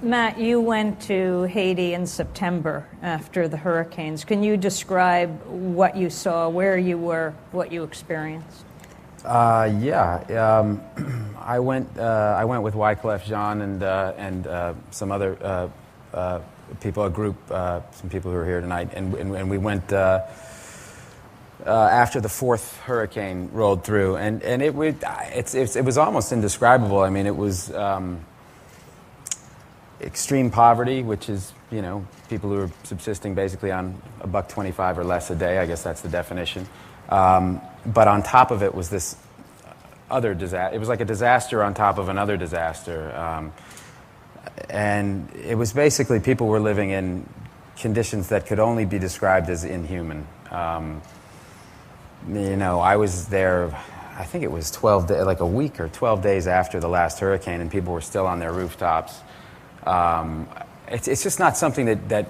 Matt, you went to Haiti in September after the hurricanes. Can you describe what you saw, where you were, what you experienced? Yeah. I went with Wyclef Jean and some other people, a group, some people who are here tonight, and we went after the fourth hurricane rolled through, and it was almost indescribable. I mean, it was extreme poverty, which is, people who are subsisting basically on $1.25 or less a day. I guess that's the definition. But on top of it was this other disaster. It was like a disaster on top of another disaster. And it was basically people were living in conditions that could only be described as inhuman. I was there, I think it was 12 days, like a week or 12 days after the last hurricane, and people were still on their rooftops. It's just not something that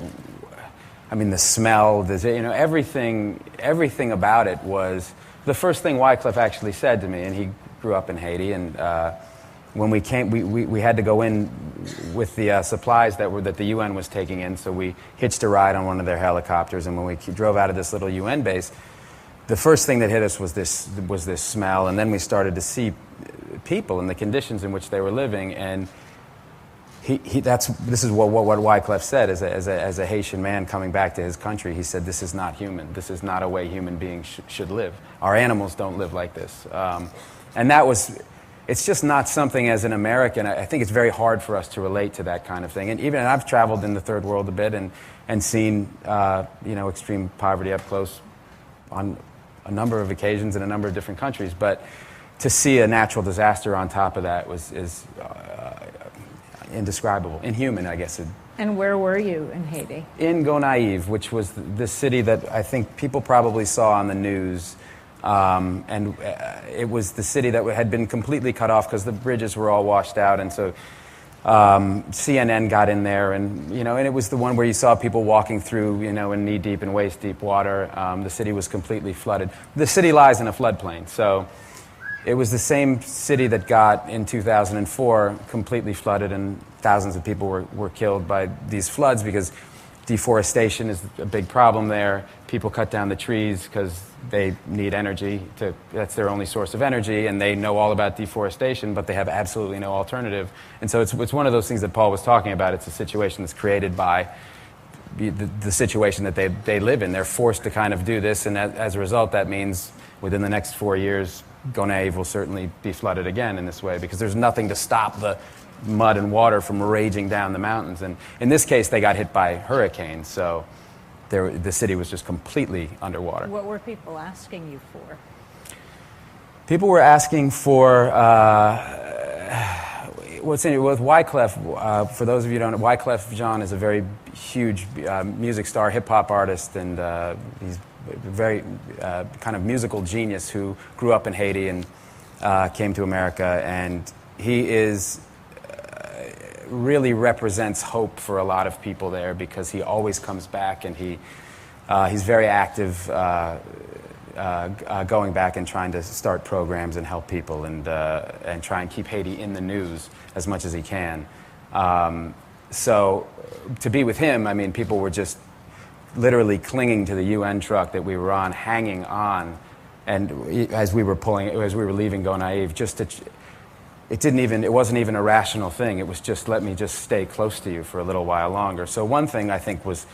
I mean, the smell, everything about it was the first thing Wyclef actually said to me, and he grew up in Haiti, and when we came, we had to go in with the supplies that the UN was taking in, so we hitched a ride on one of their helicopters, and when we drove out of this little UN base, the first thing that hit us was this smell, and then we started to see people and the conditions in which they were living, and this is what Wyclef said as a Haitian man coming back to his country. He said, "This is not human. This is not a way human beings should live. Our animals don't live like this." And it's just not something as an American. I think it's very hard for us to relate to that kind of thing. And I've traveled in the third world a bit and seen extreme poverty up close on a number of occasions in a number of different countries. But to see a natural disaster on top of that is indescribable, inhuman, I guess. And where were you in Haiti? In Gonaive, which was the city that I think people probably saw on the news. And it was the city that had been completely cut off because the bridges were all washed out. And so CNN got in there, and it was the one where you saw people walking through, in knee-deep and waist-deep water. The city was completely flooded. The city lies in a floodplain, so it was the same city that got, in 2004, completely flooded, and thousands of people were killed by these floods because deforestation is a big problem there. People cut down the trees because they need energy. That's their only source of energy, and they know all about deforestation, but they have absolutely no alternative. And so it's one of those things that Paul was talking about. It's a situation that's created by the situation that they live in. They're forced to kind of do this, and as a result, that means within the next 4 years, Gonaive will certainly be flooded again in this way because there's nothing to stop the mud and water from raging down the mountains. And in this case, they got hit by hurricanes, so the city was just completely underwater. What were people asking you for? People were asking for what's in it with Wyclef. For those of you who don't know, Wyclef Jean is a very huge music star, hip hop artist, and he's very kind of musical genius who grew up in Haiti and came to America, and he really represents hope for a lot of people there because he always comes back, and he's very active going back and trying to start programs and help people and try and keep Haiti in the news as much as he can. So to be with him, I mean, people were just literally clinging to the UN truck that we were on, hanging on, and as we were leaving Gonaive, it wasn't even a rational thing. It was just, let me just stay close to you for a little while longer. So one thing I think was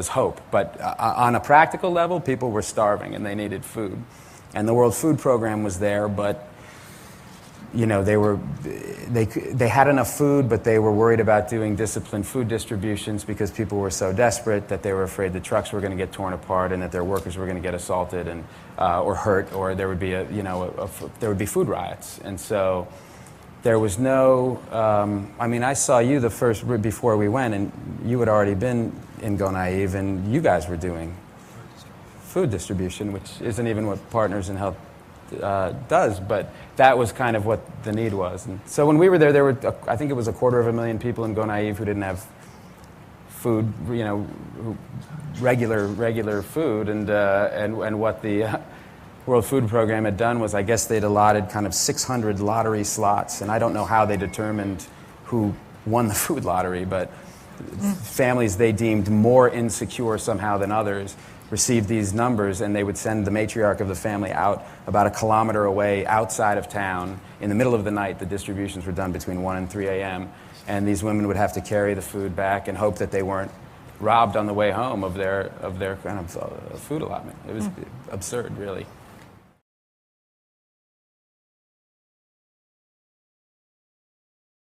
hope, but on a practical level, people were starving and they needed food, and the World Food Program was there, but they had enough food, but they were worried about doing disciplined food distributions because people were so desperate that they were afraid the trucks were going to get torn apart and that their workers were going to get assaulted and or hurt, or there would be there would be food riots. And so there was no. I saw you before we went, and you had already been in Gonaive, and you guys were doing food distribution, which isn't even what Partners in Health does, but that was kind of what the need was. And so when we were there were, I think it was 250,000 people in Gonaive who didn't have food, regular food, and what the World Food Program had done was, I guess they'd allotted kind of 600 lottery slots, and I don't know how they determined who won the food lottery, but families they deemed more insecure somehow than others received these numbers, and they would send the matriarch of the family out about a kilometer away outside of town. In the middle of the night, the distributions were done between 1 and 3 a.m., and these women would have to carry the food back and hope that they weren't robbed on the way home of their kind of food allotment. It was absurd, really.